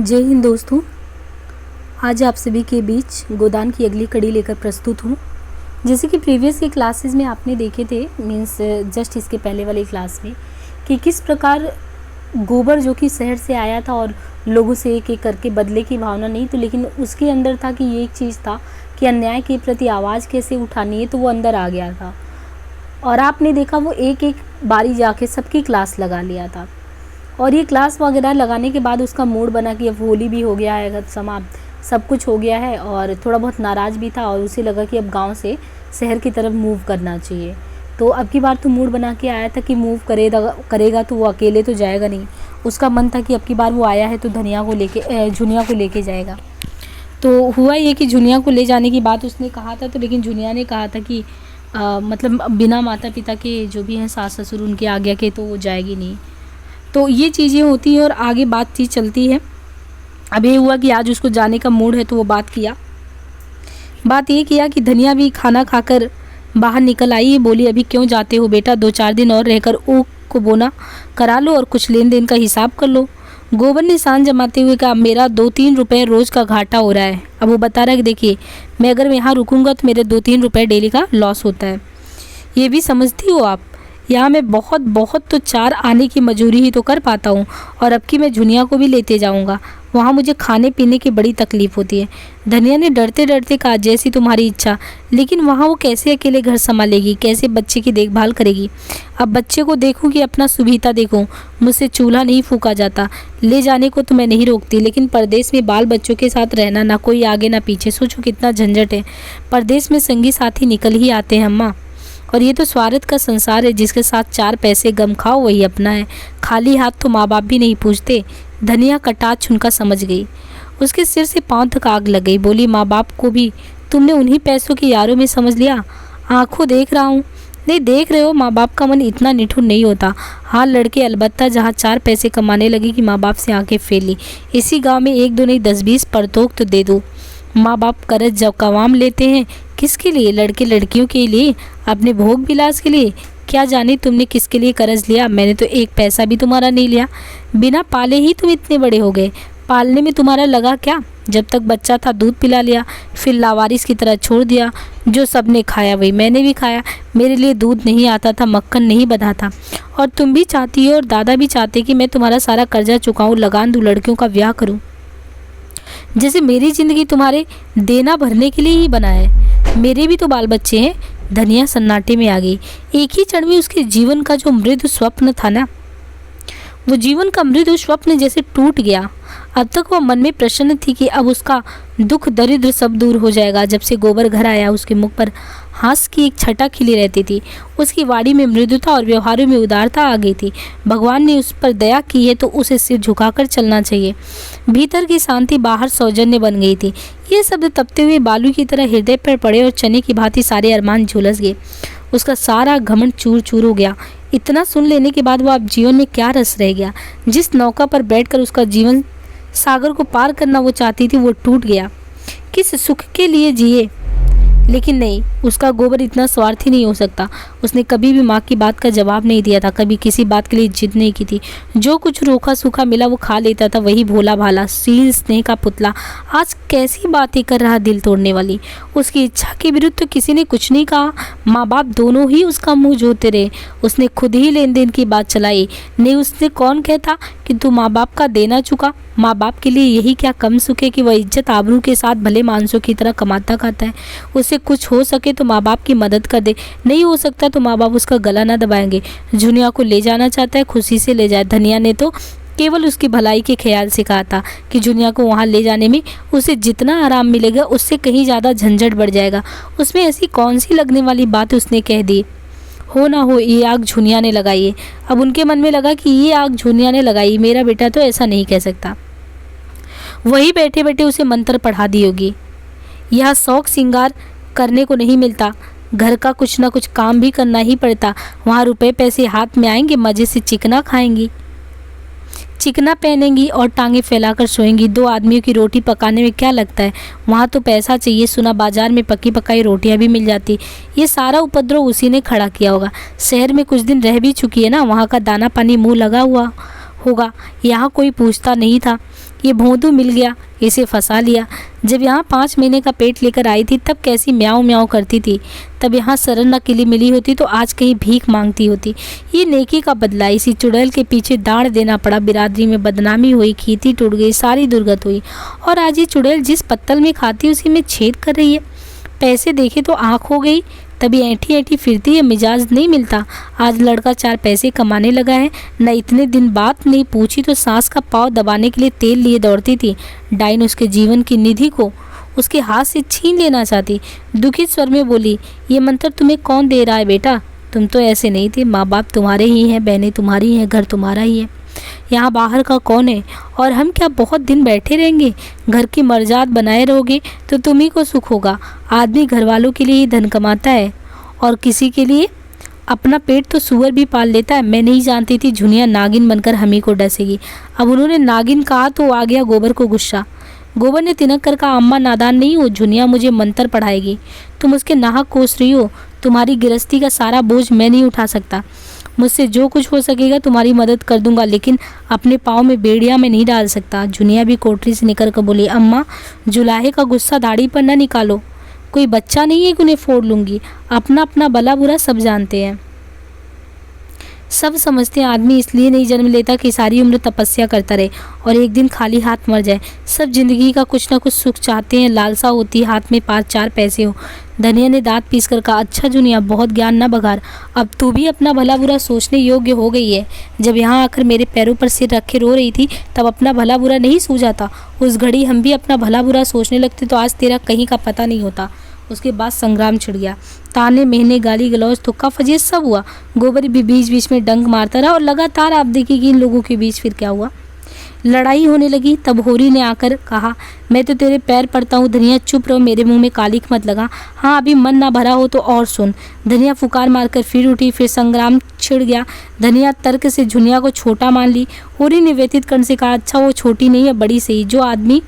जय हिंद दोस्तों। आज आप सभी के बीच गोदान की अगली कड़ी लेकर प्रस्तुत हूँ। जैसे कि प्रीवियस के क्लासेस में आपने देखे थे, मीन्स जस्ट इसके पहले वाली क्लास में, कि किस प्रकार गोबर जो कि शहर से आया था और लोगों से एक एक करके बदले की भावना नहीं तो, लेकिन उसके अंदर था कि ये एक चीज़ था कि अन्याय के प्रति आवाज़ कैसे उठानी है, तो वो अंदर आ गया था। और आपने देखा वो एक एक बारी जाके सबकी क्लास लगा लिया था। और ये क्लास वगैरह लगाने के बाद उसका मूड बना कि अब होली भी हो गया है, समाप्त, सब कुछ हो गया है, और थोड़ा बहुत नाराज़ भी था और उसे लगा कि अब गांव से शहर की तरफ मूव करना चाहिए। तो अब की बार तो मूड बना के आया था कि मूव करेगा तो वो अकेले तो जाएगा नहीं। उसका मन था कि अब की बार वो आया है तो झुनिया को लेके जाएगा। तो हुआ ये कि झुनिया को ले जाने की बात उसने कहा था, तो लेकिन झुनिया ने कहा था कि मतलब बिना माता पिता के जो भी हैं सास ससुर उनके आज्ञा के तो वो जाएगी नहीं। तो ये चीज़ें होती हैं और आगे बातचीत चलती है। अब ये हुआ कि आज उसको जाने का मूड है तो वो बात ये किया कि धनिया भी खाना खाकर बाहर निकल आई है। बोली, अभी क्यों जाते हो बेटा, 2-4 दिन और रहकर ऊख को बोना करा लो और कुछ लेन देन का हिसाब कर लो। गोबर ने सान जमाते हुए कहा, मेरा 2-3 रुपये रोज़ का घाटा हो रहा है। अब वो बता रहा है कि देखिए, मैं अगर यहाँ रुकूंगा तो मेरे 2-3 रुपये डेली का लॉस होता है। ये भी समझती हो आप, यहाँ मैं बहुत तो 4 आने की मजूरी ही तो कर पाता हूँ, और अब की मैं झुनिया को भी लेते जाऊँगा। वहाँ मुझे खाने पीने की बड़ी तकलीफ़ होती है। धनिया ने डरते डरते कहा, जैसी तुम्हारी इच्छा, लेकिन वहाँ वो कैसे अकेले घर संभालेगी, कैसे बच्चे की देखभाल करेगी। अब बच्चे को देखूँ कि अपना सुभीता देखूँ, मुझसे चूल्हा नहीं फूका जाता। ले जाने को तो मैं नहीं रोकती, लेकिन परदेश में बाल बच्चों के साथ रहना, ना कोई आगे ना पीछे, सोचो कितना झंझट है। परदेश में संगी साथी निकल ही आते हैं अम्मा, और ये तो स्वार्थ का संसार है, जिसके साथ 4 पैसे गम खाओ वही अपना है। खाली हाथ तो माँ बाप भी नहीं पूछते। धनिया कटाच छुनका समझ गई। उसके सिर से पांव तक आग लग गई। बोली, माँ बाप को भी तुमने उन्हीं पैसों की यारों में समझ लिया। आंखों देख रहा हूँ। नहीं देख रहे हो, माँ बाप का मन इतना निठुर नहीं होता। हाँ लड़के अलबत्ता जहाँ 4 पैसे कमाने लगे कि माँ बाप से आंखें फेर ली। इसी गाँव में 1-2 नहीं 10-20 परतोक तो दे दो। माँ बाप कर्ज जब कवाम लेते हैं, किसके लिए? लड़के लड़कियों के लिए, अपने भोग विलास के लिए। क्या जाने तुमने किसके लिए कर्ज लिया। मैंने तो 1 पैसा भी तुम्हारा नहीं लिया। बिना पाले ही तुम इतने बड़े हो गए। पालने में तुम्हारा लगा क्या? जब तक बच्चा था दूध पिला लिया, फिर लावारिस की तरह छोड़ दिया। जो सबने खाया वही मैंने भी खाया। मेरे लिए दूध नहीं आता था, मक्खन नहीं बंधा था। और तुम भी चाहती हो और दादा भी चाहते कि मैं तुम्हारा सारा कर्जा चुकाऊँ, लगान दूँ, लड़कियों का ब्याह करूँ। जैसे मेरी ज़िंदगी तुम्हारे देना भरने के लिए ही बना है। मेरे भी तो बाल बच्चे हैं। धनिया सन्नाटे में आ गई। एक ही क्षण में उसके जीवन का जो मृदु स्वप्न था ना, वो जीवन का मृदु स्वप्न जैसे टूट गया। अब तक वह मन में प्रसन्न थी कि अब उसका दुख दरिद्र सब दूर हो जाएगा। जब से गोबर घर आया, उसके मुख पर हास्य की एक छटा खिली रहती थी। उसकी वाणी में मृदुता और व्यवहारों में उदारता आ गई थी। भगवान ने उस पर दया की है तो उसे सिर झुकाकर चलना चाहिए। भीतर की शांति बाहर सौजन्य बन गई थी। ये शब्द तपते हुए बालू की तरह हृदय पर पड़े और चने की भांति सारे अरमान झुलस गए। उसका सारा घमंड चूर चूर हो गया। इतना सुन लेने के बाद वो अब जीवन में क्या रस रह गया। जिस नौका पर बैठकर उसका जीवन सागर को पार करना वो चाहती थी, वो टूट गया। किस सुख के लिए जिए, लेकिन नहीं, उसका गोबर इतना स्वार्थी नहीं हो सकता। उसने कभी भी माँ की बात का जवाब नहीं दिया था, कभी किसी बात के लिए जिद नहीं की थी। जो कुछ रूखा सूखा मिला वो खा लेता था। वही भोला भाला शील स्नेह का पुतला आज कैसी बातें कर रहा, दिल तोड़ने वाली। उसकी इच्छा के विरुद्ध तो किसी ने कुछ नहीं कहा। माँ बाप दोनों ही उसका मुँह जोते रहे। उसने खुद ही लेन देन की बात चलाई। नहीं, उसने कौन कहता कि तू माँ बाप का देना चुका। माँ बाप के लिए यही क्या कम सुख है कि वह इज्जत आबरू के साथ भले मानसों की तरह कमाता खाता है। उसे कुछ हो सके तो माँ बाप की मदद कर दे, नहीं हो सकता तो माँ बाप उसका गला ना दबाएंगे। झुनिया को ले जाना चाहता है, खुशी से ले जाए। धनिया ने तो केवल उसकी भलाई के ख्याल से कहा था कि झुनिया को वहाँ ले जाने में उसे जितना आराम मिलेगा उससे कहीं ज़्यादा झंझट बढ़ जाएगा। उसमें ऐसी कौन सी लगने वाली बात उसने कह दी। हो ना हो, ये आग झुनिया ने लगाई है। अब उनके मन में लगा कि ये आग झुनिया ने लगाई, मेरा बेटा तो ऐसा नहीं कह सकता। वही बैठे बैठे उसे मंत्र पढ़ा दी होगी। यह शौक श्रृंगार करने को नहीं मिलता, घर का कुछ ना कुछ काम भी करना ही पड़ता। वहाँ रुपए पैसे हाथ में आएंगे, मज़े से चिकना खाएंगी, चिकना पहनेंगी और टांगे फैलाकर सोएंगी। 2 आदमियों की रोटी पकाने में क्या लगता है, वहाँ तो पैसा चाहिए। सुना बाजार में पकी पकाई रोटियाँ भी मिल जाती। ये सारा उपद्रव उसी ने खड़ा किया होगा। शहर में कुछ दिन रह भी चुकी है ना, वहाँ का दाना पानी मुँह लगा हुआ होगा। यहाँ कोई पूछता नहीं था। ये भोंदू मिल गया, इसे फंसा लिया। जब यहाँ 5 महीने का पेट लेकर आई थी तब कैसी म्याऊं म्याऊं करती थी। तब यहाँ सरन अकेली मिली होती तो आज कहीं भीख मांगती होती। ये नेकी का बदला, इसी चुड़ैल के पीछे दाढ़ देना पड़ा। बिरादरी में बदनामी हुई, खेती टूट गई, सारी दुर्गत हुई। और आज ये चुड़ैल जिस पत्तल में खाती उसी में छेद कर रही है। पैसे देखे तो आँख हो गई, तभी ऐंठी ऐंठी फिरती है, मिजाज नहीं मिलता। आज लड़का 4 पैसे कमाने लगा है, न इतने दिन बात नहीं पूछी तो सास का पाँव दबाने के लिए तेल लिए दौड़ती थी। डाइन उसके जीवन की निधि को उसके हाथ से छीन लेना चाहती। दुखित स्वर में बोली, ये मंत्र तुम्हें कौन दे रहा है बेटा? तुम तो ऐसे नहीं थे। माँ बाप तुम्हारे ही हैं, बहनें तुम्हारी हैं, घर तुम्हारा ही है। यहाँ बाहर का कौन है? और हम क्या बहुत दिन बैठे रहेंगे? घर की मर्जाद बनाए रहोगे तो तुम्ही को सुख होगा। आदमी घर वालों के लिए ही धन कमाता है और किसी के लिए अपना पेट तो सूअर भी पाल लेता है। मैं नहीं जानती थी झुनिया नागिन बनकर हमी को डसेगी। अब उन्होंने नागिन कहा तो आ गया गोबर को गुस्सा। गोबर ने तिनक कर कहा, अम्मा नादान नहीं हो, झुनिया मुझे मंत्र पढ़ाएगी। तुम उसके नाहक कोस रही हो। तुम्हारी गृहस्थी का सारा बोझ मैं नहीं उठा सकता। मुझसे जो कुछ हो सकेगा तुम्हारी मदद कर दूंगा, लेकिन अपने पाँव में बेड़िया में नहीं डाल सकता। झुनिया भी कोठरी से निकल कर बोली, अम्मा जुलाहे का गुस्सा दाढ़ी पर न निकालो। कोई बच्चा नहीं है कि उन्हें फोड़ लूँगी। अपना अपना भला बुरा सब जानते हैं, सब समझते हैं। आदमी इसलिए नहीं जन्म लेता कि सारी उम्र तपस्या करता रहे और एक दिन खाली हाथ मर जाए। सब जिंदगी का कुछ ना कुछ सुख चाहते हैं, लालसा होती है हाथ में 5-4 पैसे हो। धनिया ने दांत पीस कर कहा, अच्छा जुनिया बहुत ज्ञान ना बघार, अब तू भी अपना भला बुरा सोचने योग्य हो गई है। जब यहाँ आकर मेरे पैरों पर सिर रखे रो रही थी तब अपना भला बुरा नहीं सूझा था। उस घड़ी हम भी अपना भला बुरा सोचने लगते तो आज तेरा कहीं का पता नहीं होता। उसके बाद संग्राम छिड़ गया। ताने मेहने गाली गलौज तुक्का फजीत सब हुआ। गोबर भी बीच बीच में डंक मारता रहा और लगातार आप देखिए इन लोगों के बीच फिर क्या हुआ। लड़ाई होने लगी। तब होरी ने आकर कहा, मैं तो तेरे पैर पड़ता हूँ धनिया, चुप रहो, मेरे मुंह में कालिक मत लगा। हाँ अभी मन ना भरा हो तो और सुन। धनिया फुकार मारकर फिर उठी। फिर संग्राम छिड़ गया। धनिया तर्क से झुनिया को छोटा मान ली। होरी ने व्यतीत करने से कहा, अच्छा वो छोटी नहीं है बड़ी सही। जो आदमी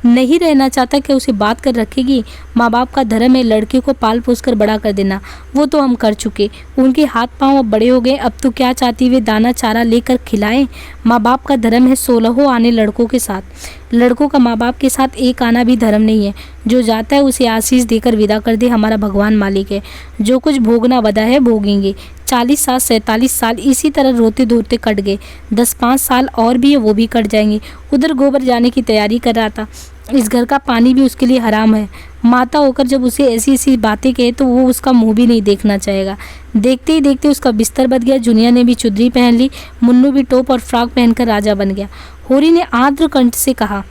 नहीं रहना चाहता क्या उसे बात कर रखेगी? माँ बाप का धर्म है लड़के को पाल पोस कर बड़ा कर देना, वो तो हम कर चुके। उनके हाथ पांव अब बड़े हो गए, अब तो क्या चाहती वे दाना चारा लेकर खिलाएं। माँ बाप का धर्म है 16 आने लड़कों के साथ। लड़कों का माँ बाप के साथ एक आना भी धर्म नहीं है। जो जाता है उसे आशीष देकर विदा कर दे, हमारा भगवान मालिक है। जो कुछ भोगना वदा है भोगेंगे। 40 साल 47 साल इसी तरह रोते धोते कट गए। 10-5 साल और भी है वो भी कट जाएंगे। उधर गोबर जाने की तैयारी कर रहा था। इस घर का पानी भी उसके लिए हराम है। माता होकर जब उसे ऐसी ऐसी बातें कहे तो वो उसका मुंह भी नहीं देखना चाहेगा। देखते ही देखते उसका बिस्तर बच गया। जुनिया ने भी चुदरी पहन ली। मुन्नू भी टोप और फ्रॉक पहनकर राजा बन गया। होरी ने आर्द्र कंठ से कहा,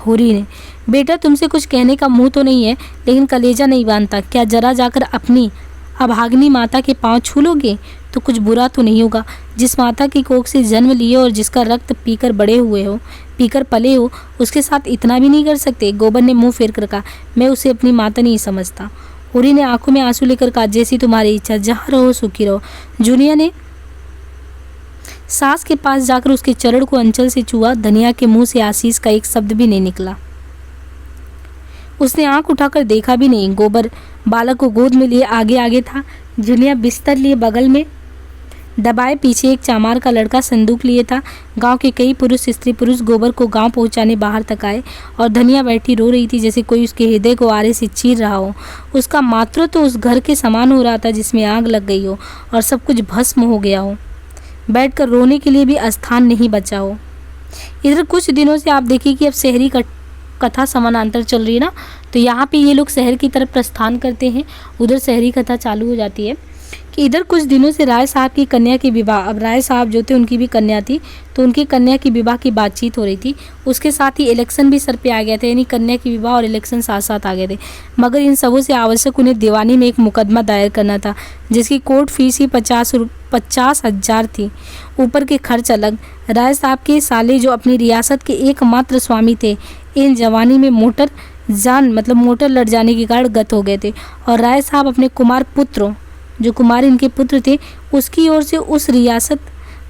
होरी ने, बेटा तुमसे कुछ कहने का मुंह तो नहीं है लेकिन कलेजा नहीं बांधता। क्या जरा जाकर अपनी अभागिनी माता के पांव छू लोगे तो कुछ बुरा तो नहीं होगा। जिस माता की कोख से जन्म लिए और जिसका रक्त पीकर बड़े हुए हो, पीकर पले हो, उसके साथ इतना भी नहीं कर सकते? गोबर ने मुंह फेर कर कहा, मैं उसे अपनी माता नहीं समझता। होरी ने आंखों में आंसू लेकर कहा, जैसी तुम्हारी इच्छा, जहाँ रहो सुखी रहो। जुनिया ने सास के पास जाकर उसके चरण को अंचल से छुआ। धनिया के मुंह से आशीष का एक शब्द भी नहीं निकला। उसने आंख उठाकर देखा भी नहीं। गोबर बालक को गोद में लिए आगे आगे था। जुनिया बिस्तर लिए बगल में दबाए पीछे एक चामार का लड़का संदूक लिए था। गांव के कई पुरुष स्त्री पुरुष गोबर को गांव पहुंचाने बाहर तक आए और धनिया बैठी रो रही थी जैसे कोई उसके हृदय को आरे से चीर रहा हो। उसका मातृत्व तो उस घर के समान हो रहा था जिसमें आग लग गई हो और सब कुछ भस्म हो गया हो। बैठकर रोने के लिए भी स्थान नहीं बचा हो। इधर कुछ दिनों से आप देखिए कि अब शहरी कथा समानांतर चल रही है ना, तो यहाँ पे ये लोग शहर की तरफ प्रस्थान करते हैं, उधर शहरी कथा चालू हो जाती है। कि इधर कुछ दिनों से राय साहब की कन्या की विवाह, अब राय साहब जो थे उनकी भी कन्या थी, तो उनकी कन्या की विवाह की बातचीत हो रही थी। उसके साथ ही इलेक्शन भी सर पे आ गए थे, यानी कन्या की विवाह और इलेक्शन साथ साथ आ गए थे। मगर इन सबों से आवश्यक उन्हें दीवानी में एक मुकदमा दायर करना था जिसकी कोर्ट फीस ही 50,000 थी, ऊपर के खर्च अलग। राय साहब के साले जो अपनी रियासत के एकमात्र स्वामी थे, इन जवानी में मोटर लड़ जाने के कारण गत हो गए थे और राय साहब अपने कुमार पुत्रों, जो कुमार इनके पुत्र थे, उसकी ओर से उस रियासत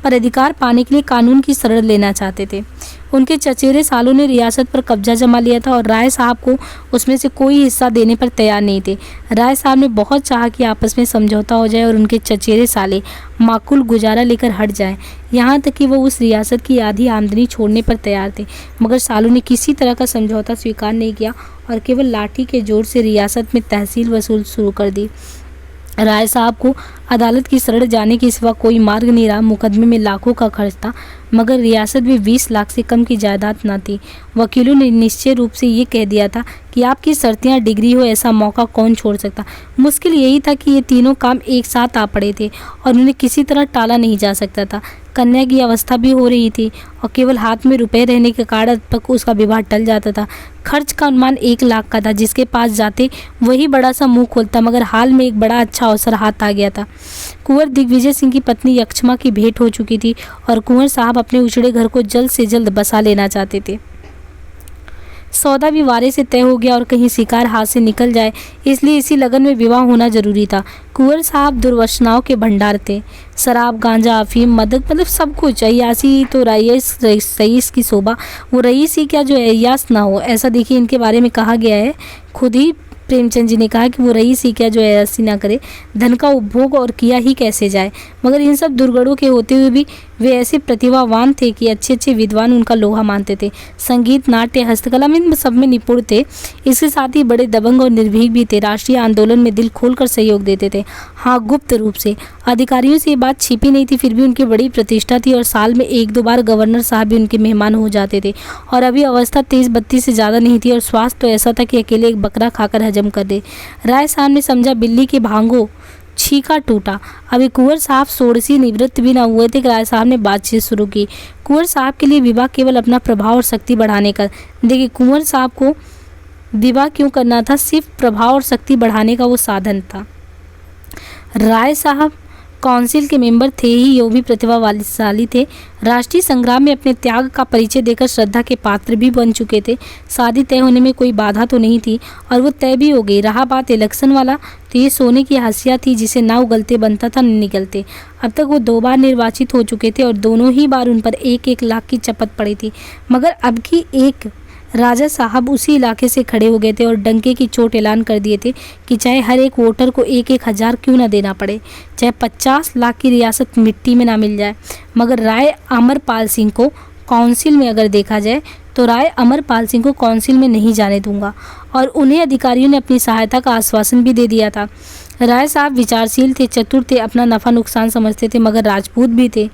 पर अधिकार पाने के लिए कानून की शरण लेना चाहते थे। उनके चचेरे सालों ने रियासत पर कब्जा जमा लिया था और राय साहब को उसमें से कोई हिस्सा देने पर तैयार नहीं थे। राय साहब ने बहुत चाहा कि आपस में समझौता हो जाए और उनके चचेरे साले माकूल गुजारा लेकर हट जाएं। यहाँ तक कि वो उस रियासत की आधी आमदनी छोड़ने पर तैयार थे, मगर सालों ने किसी तरह का समझौता स्वीकार नहीं किया और केवल लाठी के जोर से रियासत में तहसील वसूल शुरू कर दी। राय साहब को अदालत की शरण जाने के सिवा कोई मार्ग नहीं रहा। मुकदमे में लाखों का खर्च था, मगर रियासत में 20 लाख से कम की जायदाद न थी। वकीलों ने निश्चय रूप से ये कह दिया था कि आपकी शर्तियाँ डिग्री हो, ऐसा मौका कौन छोड़ सकता। मुश्किल यही था कि ये तीनों काम एक साथ आ पड़े थे और उन्हें किसी तरह टाला नहीं जा सकता था। कन्या की अवस्था भी हो रही थी और केवल हाथ में रुपए रहने के कारण तक उसका विवाह टल जाता था। खर्च का अनुमान 1 लाख का था। जिसके पास जाते वही बड़ा सा मुंह खोलता, मगर हाल में एक बड़ा अच्छा अवसर हाथ आ गया था। कुंवर दिग्विजय सिंह की पत्नी यक्षमा की भेंट हो चुकी थी और कुंवर साहब अपने उजड़े घर को जल्द से जल्द बसा लेना चाहते थे। सौदा भी वारे से तय हो गया और कहीं शिकार हाथ से निकल जाए, इसलिए इसी लगन में विवाह होना जरूरी था। कुंवर साहब दुर्वासनाओं के भंडार थे। शराब, गांजा, अफीम, मदक, मतलब सब कुछ। अय्यासी तो रईस की शोभा। वो रईस ही क्या जो अय्यास ना हो, ऐसा देखिए इनके बारे में कहा गया है। खुद ही प्रेमचंद जी ने कहा कि वो रईस ही क्या जो अय्यासी ना करे, धन का उपभोग और किया ही कैसे जाए। मगर इन सब दुर्गुणों के होते हुए भी वे ऐसे प्रतिभावान थे कि अच्छे अच्छे विद्वान उनका लोहा मानते थे। संगीत, नाट्य, हस्तकला में सब में निपुण थे। इसके साथ ही बड़े दबंग और निर्भीक भी थे। राष्ट्रीय आंदोलन में दिल खोलकर सहयोग देते थे। हाँ, गुप्त रूप से। अधिकारियों से ये बात छिपी नहीं थी, फिर भी उनकी बड़ी प्रतिष्ठा थी और साल में 1-2 बार गवर्नर साहब भी उनके मेहमान हो जाते थे। और अभी अवस्था 23-32 से ज़्यादा नहीं थी और स्वास्थ्य तो ऐसा था कि अकेले एक बकरा खाकर हजम कर दे। राय साहब ने समझा बिल्ली के भांगो छीका टूटा। अभी कुंवर साहब सोड़सी निवृत्त भी न हुए थे कि राय साहब ने बातचीत शुरू की। कुंवर साहब के लिए विवाह केवल अपना प्रभाव और शक्ति बढ़ाने का, देखिए कुंवर साहब को विवाह क्यों करना था, सिर्फ प्रभाव और शक्ति बढ़ाने का वो साधन था। राय साहब काउंसिल के मेंबर थे ही, यो भी प्रतिभाशाली थे। राष्ट्रीय संग्राम में अपने त्याग का परिचय देकर श्रद्धा के पात्र भी बन चुके थे। शादी तय होने में कोई बाधा तो नहीं थी और वो तय भी हो गई। रहा बात इलेक्शन वाला, तो ये सोने की हाशिया थी जिसे ना उगलते बनता था न निकलते। अब तक वो 2 बार निर्वाचित हो चुके थे और दोनों ही बार उन पर 1-1 लाख की चपत पड़ी थी। मगर अब की एक राजा साहब उसी इलाके से खड़े हो गए थे और डंके की चोट ऐलान कर दिए थे कि चाहे हर एक वोटर को 1-1 हज़ार क्यों ना देना पड़े, चाहे 50 लाख की रियासत मिट्टी में ना मिल जाए। मगर राय अमरपाल सिंह को काउंसिल में अगर देखा जाए तो राय अमरपाल सिंह को काउंसिल में नहीं जाने दूंगा। और उन्हें अधिकारियों ने अपनी सहायता का आश्वासन भी दे दिया था। राय साहब विचारशील थे, चतुर थे, अपना नफ़ा नुकसान समझते थे, मगर राजपूत भी थे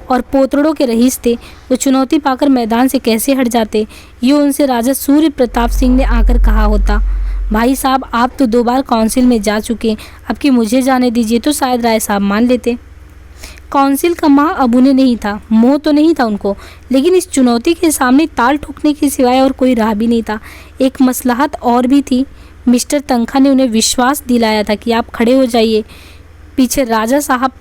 और पोतड़ों के रईस थे। वो चुनौती पाकर मैदान से कैसे हट जाते, ये उनसे राजा सूर्य प्रताप सिंह ने आकर कहा होता। भाई साहब, आप तो 2 बार काउंसिल में जा चुके, अब कि मुझे जाने दीजिए, तो शायद राय साहब मान लेते। काउंसिल का माँ अब उन्हें नहीं था, मोह तो नहीं था उनको, लेकिन इस चुनौती के सामने ताल ठोकने के सिवाय और कोई राह भी नहीं था। एक मसलहत और भी थी। मिस्टर तनखा ने उन्हें विश्वास दिलाया था कि आप खड़े हो जाइए, पीछे राजा साहब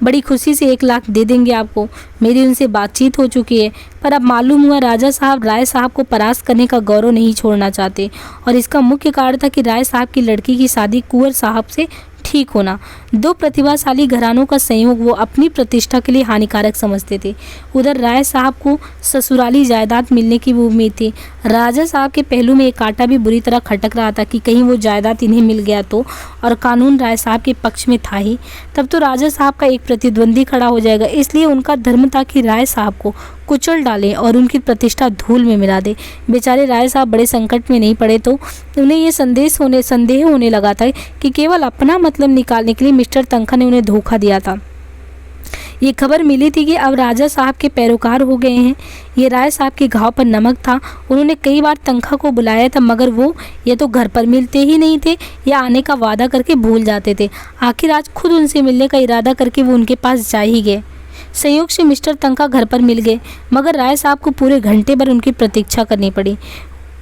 बड़ी खुशी से 1 लाख दे देंगे आपको। मेरी उनसे बातचीत हो चुकी है, पर अब मालूम हुआ राजा साहब राय साहब को परास्त करने का गौरव नहीं छोड़ना चाहते और इसका मुख्य कारण था कि राय साहब की लड़की की शादी कुंवर साहब से ठीक होना। 2 प्रतिभाशाली घरानों का संयोग वो अपनी प्रतिष्ठा के लिए हानिकारक समझते थे। उधर राय साहब को ससुराली जायदाद मिलने की वो उम्मीद थी। राजा साहब के पहलू में एक कांटा भी बुरी तरह खटक रहा था कि कहीं वो जायदाद इन्हें मिल गया तो, और कानून राय साहब के पक्ष में था ही, तब तो राजा साहब का एक प्रतिद्वंदी खड़ा हो जाएगा। इसलिए उनका धर्म था कि राय साहब को कुचल डालें और उनकी प्रतिष्ठा धूल में मिला दे। बेचारे राय साहब बड़े संकट में नहीं पड़े तो उन्हें ये संदेह होने लगा था कि केवल अपना मतलब निकालने के लिए मिस्टर तनखा ने उन्हें धोखा दिया था। ये खबर मिली थी कि अब राजा साहब के पैरोकार हो गए हैं। ये राय साहब के घाव पर नमक था। उन्होंने कई बार तनखा को बुलाया था, मगर वो या तो घर पर मिलते ही नहीं थे या आने का वादा करके भूल जाते थे। आखिर आज खुद उनसे मिलने का इरादा करके वो उनके पास जा ही गए। संयोग से मिस्टर तनखा घर पर मिल गए, मगर राय साहब को पूरे घंटे भर उनकी प्रतीक्षा करनी पड़ी।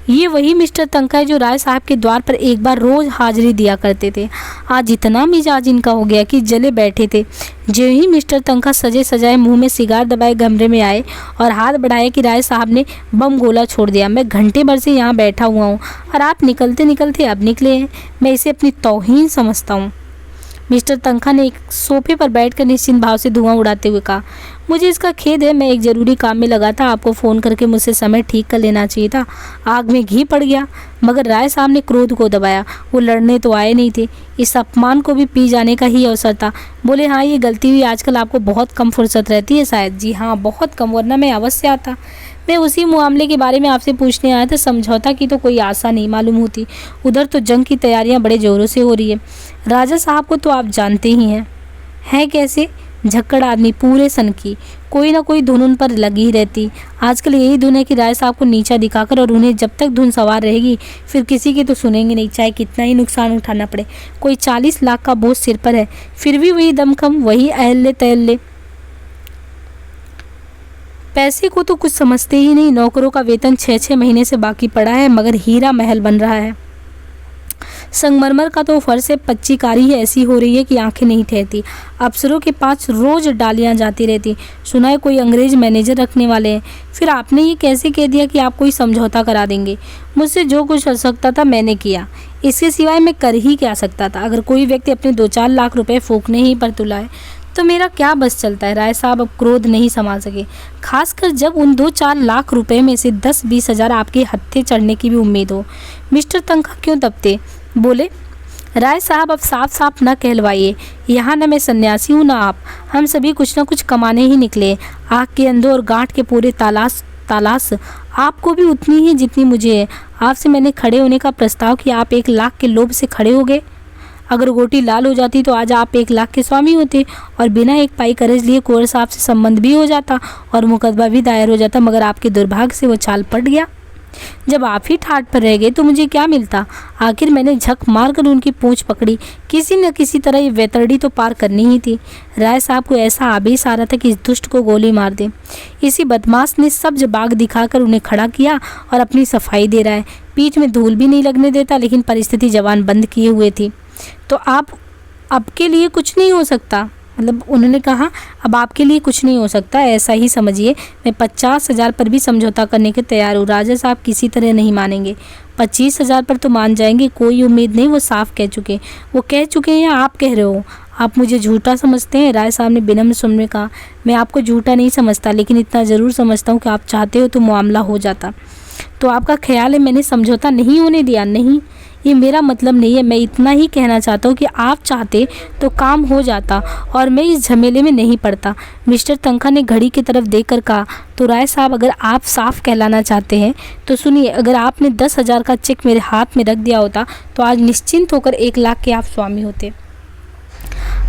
ये वही मिस्टर तनखा है जो राय साहब के द्वार पर एक बार रोज़ हाजिरी दिया करते थे। आज इतना मिजाज इनका हो गया कि जले बैठे थे। जो ही मिस्टर तनखा सजे सजाए मुंह में सिगार दबाए कमरे में आए और हाथ बढ़ाया कि राय साहब ने बम गोला छोड़ दिया। मैं घंटे भर से यहाँ बैठा हुआ हूँ और आप निकलते निकलते अब निकले हैं। मैं इसे अपनी तौहीन समझता हूँ। मिस्टर तनखा ने एक सोफे पर बैठकर निश्चिंत भाव से धुआं उड़ाते हुए कहा, मुझे इसका खेद है, मैं एक ज़रूरी काम में लगा था, आपको फ़ोन करके मुझसे समय ठीक कर लेना चाहिए था, आग में घी पड़ गया। मगर राय साहब ने क्रोध को दबाया, वो लड़ने तो आए नहीं थे, इस अपमान को भी पी जाने का ही अवसर था। बोले, हाँ ये गलती हुई, आजकल आपको बहुत कम फुर्सत रहती है शायद। जी हाँ, बहुत कम, वरना मैं अवश्य आता। मैं उसी मामले के बारे में आपसे पूछने आया था, समझौता की तो कोई आशा नहीं मालूम होती, उधर तो जंग की तैयारियां बड़े जोरों से हो रही है। राजा साहब को तो आप जानते ही हैं। है कैसे? झक्कड़ आदमी, पूरे सन की कोई ना कोई धुन उन पर लगी ही रहती। आजकल यही धुन है कि राय साहब को नीचा दिखाकर और उन्हें जब तक धुन सवार रहेगी फिर किसी की तो सुनेंगे नहीं, चाहे कितना ही नुकसान उठाना पड़े। कोई 40 लाख का बोझ सिर पर है, फिर भी वही दमखम, वही अहल्ले तहल्ले। पैसे को तो कुछ समझते ही नहीं। नौकरों का वेतन 6-6 महीने से बाकी पड़ा है, मगर हीरा महल बन रहा है। संगमरमर का तो फर्श से पच्चीकारी ही ऐसी हो रही है कि आंखें नहीं ठहरती। अफसरों के पास रोज डालियां जाती रहती। सुना है कोई अंग्रेज मैनेजर रखने वाले हैं। फिर आपने ये कैसे कह दिया कि आप कोई समझौता करा देंगे? मुझसे जो कुछ हो सकता था मैंने किया, इसके सिवाय मैं कर ही क्या सकता था? अगर कोई व्यक्ति अपने 2-4 लाख रुपए फूकने ही पर तुलाए तो मेरा क्या बस चलता है? राय साहब अब क्रोध नहीं संभाल सके, खासकर जब उन 2-4 लाख रुपए में से 10-20 हज़ार आपके हत्थे चढ़ने की भी उम्मीद हो। मिस्टर तनखा क्यों दबते? बोले, राय साहब अब साफ साफ न कहलवाइए, यहाँ न मैं सन्यासी हूँ न आप, हम सभी कुछ न कुछ कमाने ही निकले। आग के अंधों और गांठ के पूरे तालाश आपको भी उतनी ही जितनी मुझे है। आपसे मैंने खड़े होने का प्रस्ताव किया, आप 1 लाख के लोभ से खड़े हो गए। अगर गोटी लाल हो जाती तो आज आप 1 लाख के स्वामी होते और बिना एक पाई कर्ज लिए कुंवर साहब से संबंध भी हो जाता और मुकदमा भी दायर हो जाता। मगर आपके दुर्भाग्य से वो चाल पट गया। जब आप ही ठाट पर रह गए तो मुझे क्या मिलता? आखिर मैंने झक मारकर उनकी पूंछ पकड़ी। किसी न किसी तरह ये वैतरणी तो पार करनी ही थी। राय साहब को ऐसा आवेश आ रहा था कि इस दुष्ट को गोली मार दे। इसी बदमाश ने सब्ज बाग दिखाकर उन्हें खड़ा किया और अपनी सफाई दे रहा है। पीठ में धूल भी नहीं लगने देता, लेकिन परिस्थिति जवान बंद किए हुए थी। तो आप अब के लिए कुछ नहीं हो सकता? मतलब उन्होंने कहा, अब आपके लिए कुछ नहीं हो सकता, ऐसा ही समझिए। मैं 50,000 पर भी समझौता करने के तैयार हूँ। राजा साहब किसी तरह नहीं मानेंगे। 25,000 पर तो मान जाएंगे, कोई उम्मीद नहीं, वो साफ कह चुके। वो कह चुके हैं या आप कह रहे हो? आप मुझे झूठा समझते हैं? राय साहब ने विनम्र स्वर में कहा, मैं आपको झूठा नहीं समझता, लेकिन इतना ज़रूर समझता हूँ कि आप चाहते हो तो मामला हो जाता। तो आपका ख्याल है मैंने समझौता नहीं होने दिया? नहीं, ये मेरा मतलब नहीं है। मैं इतना ही कहना चाहता हूँ कि आप चाहते तो काम हो जाता और मैं इस झमेले में नहीं पड़ता। मिस्टर तनखा ने घड़ी की तरफ देखकर कहा, तो राय साहब अगर आप साफ कहलाना चाहते हैं तो सुनिए, अगर आपने 10,000 का चेक मेरे हाथ में रख दिया होता तो आज निश्चिंत होकर 1 लाख के आप स्वामी होते।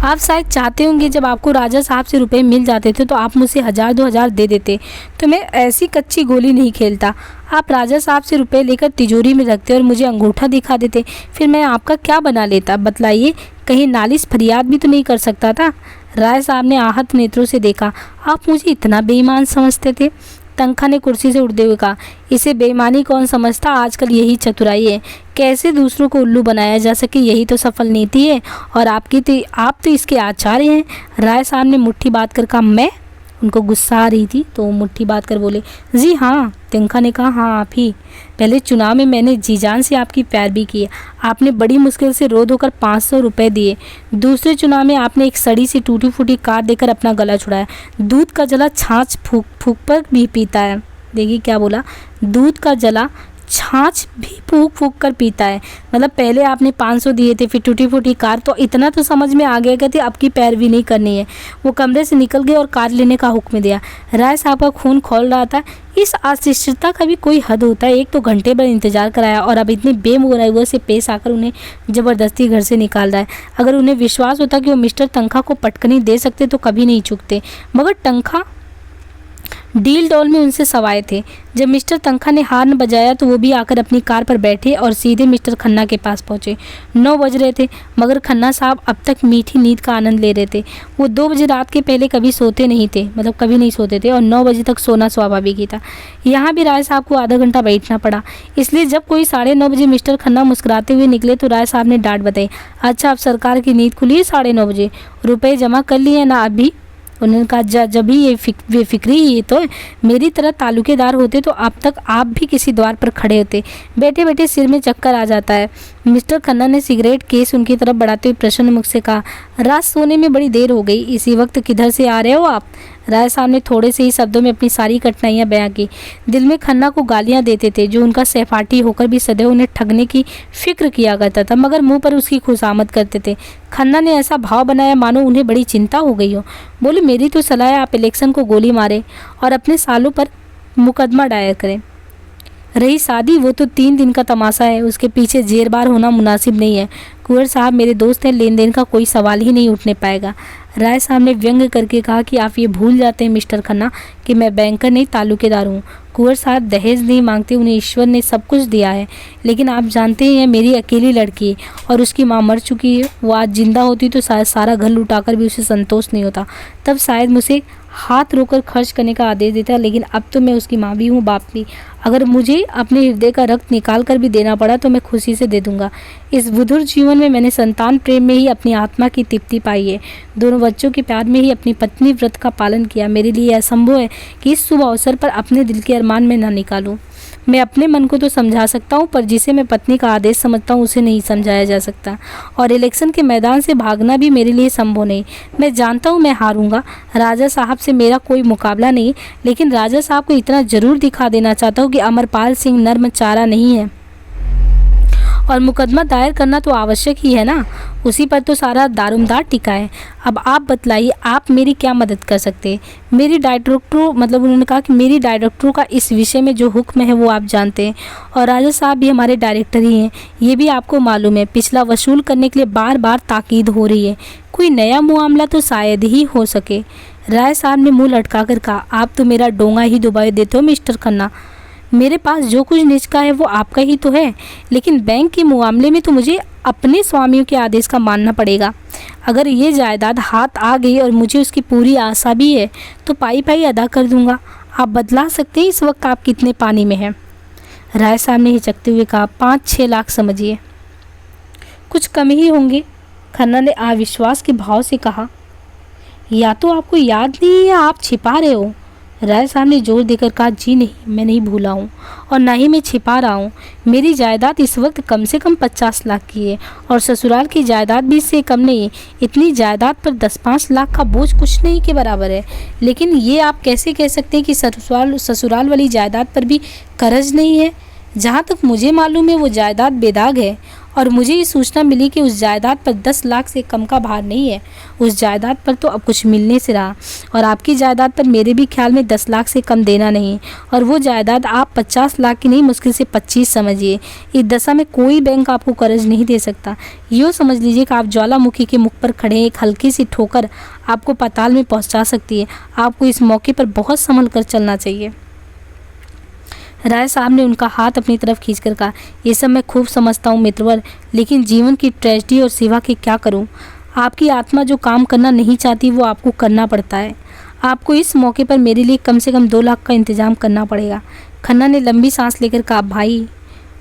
आप शायद चाहते होंगे जब आपको राजा साहब से रुपए मिल जाते थे तो आप मुझसे 1,000-2,000 दे देते, तो मैं ऐसी कच्ची गोली नहीं खेलता। आप राजा साहब से रुपए लेकर तिजोरी में रखते और मुझे अंगूठा दिखा देते, फिर मैं आपका क्या बना लेता? बतलाइए, कहीं नालिश फरियाद भी तो नहीं कर सकता था? राय साहब ने आहत नेत्रों से देखा, आप मुझे इतना बेईमान समझते थे? तनखा ने कुर्सी से उठते हुए कहा, इसे बेईमानी कौन समझता? आजकल यही चतुराई है, कैसे दूसरों को उल्लू बनाया जा सके, यही तो सफल नीति है। और आप तो इसके आचार्य हैं। राय साहब ने मुट्ठी बात कर कहा, मैं? उनको गुस्सा आ रही थी तो मुट्ठी बात कर बोले, जी हाँ। तनखा ने कहा, हाँ आप ही। पहले चुनाव में मैंने जी जान से आपकी पैरवी की, आपने बड़ी मुश्किल से रो धोकर 500 रुपये दिए। दूसरे चुनाव में आपने एक सड़ी सी टूटी फूटी कार देकर अपना गला छुड़ाया। दूध का जला छाछ फूक फूक पर भी पीता है। देखिए क्या बोला, दूध का जला छाछ भी फूक फूक कर पीता है। मतलब पहले आपने 500 दिए थे, फिर टूटी फूटी कार, तो इतना तो समझ में आ गया कि अब की पैरवी नहीं करनी है। वो कमरे से निकल गए और कार लेने का हुक्म दिया। राय साहब का खून खौल रहा था। इस अशिष्टता का भी कोई हद होता है। एक तो घंटे भर इंतजार कराया और अब इतने बेमुरवत से पेश आकर उन्हें ज़बरदस्ती घर से निकाल रहा है। अगर उन्हें विश्वास होता कि वो मिस्टर तनखा को पटकनी दे सकते तो कभी नहीं चूकते, मगर तनखा डील डॉल में उनसे सवाए थे। जब मिस्टर तनखा ने हार्न बजाया तो वो भी आकर अपनी कार पर बैठे और सीधे मिस्टर खन्ना के पास पहुंचे। 9 बज रहे थे, मगर खन्ना साहब अब तक मीठी नींद का आनंद ले रहे थे। वो 2 बजे रात के पहले कभी सोते नहीं थे, मतलब कभी नहीं सोते थे, और 9 बजे तक सोना स्वाभाविक ही था। यहाँ भी राय साहब को आधा घंटा बैठना पड़ा। इसलिए जब कोई 9:30 बजे मिस्टर खन्ना मुस्कुराते हुए निकले तो राय साहब ने डांट बताई, अच्छा अब सरकार की नींद खुली है 9:30 बजे, रुपये जमा कर लिए ना? अभी उन्होंने कहा जब भी ये बेफिक्री ही तो मेरी तरह तालुकेदार होते तो अब तक आप भी किसी द्वार पर खड़े होते। बैठे बैठे सिर में चक्कर आ जाता है। मिस्टर खन्ना ने सिगरेट केस उनकी तरफ बढ़ाते हुए प्रसन्न मुख से कहा, रात सोने में बड़ी देर हो गई, इसी वक्त किधर से आ रहे हो आप? राय साहब ने थोड़े से ही शब्दों में अपनी सारी कठिनाइयां बयां की। दिल में खन्ना को गालियां देते थे, जो उनका सहपाठी होकर भी सदैव उन्हें ठगने की फिक्र किया करता था, मगर मुंह पर उसकी खुशामद करते थे। खन्ना ने ऐसा भाव बनाया मानो उन्हें बड़ी चिंता हो गई हो। बोले, मेरी तो सलाह है आप इलेक्शन को गोली मारे और अपने सालों पर मुकदमा दायर करें। रही शादी, वो तो 3 दिन का तमाशा है, उसके पीछे जेरबार होना मुनासिब नहीं है। कुंवर साहब मेरे दोस्त हैं, लेन देन का कोई सवाल ही नहीं उठने पाएगा। राय साहब ने व्यंग करके कहा कि आप ये भूल जाते हैं मिस्टर खन्ना कि मैं बैंकर नहीं तालुकेदार हूँ। कुंवर साहब दहेज नहीं मांगते, उन्हें ईश्वर ने सब कुछ दिया है, लेकिन आप जानते हैं मेरी अकेली लड़की है और उसकी माँ मर चुकी है। वो आज जिंदा होती तो शायद सारा घर लुटाकर भी उसे संतोष नहीं होता, तब शायद मुझे हाथ रोकर खर्च करने का आदेश देता, लेकिन अब तो मैं उसकी माँ भी हूँ, बाप भी। अगर मुझे अपने हृदय का रक्त निकाल कर भी देना पड़ा तो मैं खुशी से दे दूंगा। इस बुजुर्ग जीवन में मैंने संतान प्रेम में ही अपनी आत्मा की तृप्ति पाई है, दोनों बच्चों के प्यार में ही अपनी पत्नी व्रत का पालन किया। मेरे लिए असंभव है कि इस शुभ अवसर पर अपने दिल के अरमान में न निकालूं। मैं अपने मन को तो समझा सकता हूँ, पर जिसे मैं पत्नी का आदेश समझता हूँ उसे नहीं समझाया जा सकता। और इलेक्शन के मैदान से भागना भी मेरे लिए संभव नहीं। मैं जानता हूँ मैं हारूंगा, राजा साहब से मेरा कोई मुकाबला नहीं, लेकिन राजा साहब को इतना जरूर दिखा देना चाहता हूँ कि अमरपाल सिंह नर्म चारा नहीं है और मुकदमा दायर करना तो आवश्यक ही है ना, उसी पर तो सारा दारोमदार टिका है। अब आप बतलाइए, आप मेरी क्या मदद कर सकते हैं? मेरी डायरेक्टरों मतलब उन्होंने कहा कि मेरी डायरेक्टरों का इस विषय में जो हुक्म है वो आप जानते हैं, और राजा साहब भी हमारे डायरेक्टर ही हैं, ये भी आपको मालूम है। पिछला वसूल करने के लिए बार बार ताकीद हो रही है, कोई नया मामला तो शायद ही हो सके। राय साहब ने मुँह लटका कर कहा, आप तो मेरा डोंगा ही डुबा देते हो मिस्टर खन्ना। मेरे पास जो कुछ निजका है वो आपका ही तो है, लेकिन बैंक के मामले में तो मुझे अपने स्वामियों के आदेश का मानना पड़ेगा। अगर ये जायदाद हाथ आ गई और मुझे उसकी पूरी आशा भी है तो पाई पाई अदा कर दूंगा। आप बतला सकते हैं इस वक्त आप कितने पानी में हैं? राय साहब ने हिचकते हुए कहा, 5-6 लाख समझिए। कुछ कम ही होंगे, खन्ना ने अविश्वास के भाव से कहा। या तो आपको याद नहीं है या आप छिपा रहे हो। राय साहब ने जोर देकर कहा, जी नहीं, मैं नहीं भूला हूँ और ना ही मैं छिपा रहा हूँ। मेरी जायदाद इस वक्त कम से कम 50 लाख की है और ससुराल की जायदाद भी इससे कम नहीं है। इतनी जायदाद पर 10-5 लाख का बोझ कुछ नहीं के बराबर है। लेकिन ये आप कैसे कह सकते हैं कि ससुराल वाली जायदाद पर भी कर्ज नहीं है? जहाँ तक मुझे मालूम है वो जायदाद बेदाग है, और मुझे ये सूचना मिली कि उस जायदाद पर 10 लाख से कम का भार नहीं है। उस जायदाद पर तो अब कुछ मिलने से रहा, और आपकी जायदाद पर मेरे भी ख्याल में 10 लाख से कम देना नहीं, और वो जायदाद आप 50 लाख की नहीं, मुश्किल से 25 समझिए। इस दशा में कोई बैंक आपको कर्ज नहीं दे सकता। यूँ समझ लीजिए कि आप ज्वालामुखी के मुख पर खड़े एक हल्की सी ठोकर आपको पाताल में पहुँचा सकती है। आपको इस मौके पर बहुत संभल कर चलना चाहिए। राय साहब ने उनका हाथ अपनी तरफ खींचकर कहा, ये सब मैं खूब समझता हूँ मित्रवर, लेकिन जीवन की ट्रेजेडी और सेवा के क्या करूँ? आपकी आत्मा जो काम करना नहीं चाहती वो आपको करना पड़ता है। आपको इस मौके पर मेरे लिए कम से कम 2 लाख का इंतजाम करना पड़ेगा। खन्ना ने लंबी सांस लेकर कहा, भाई।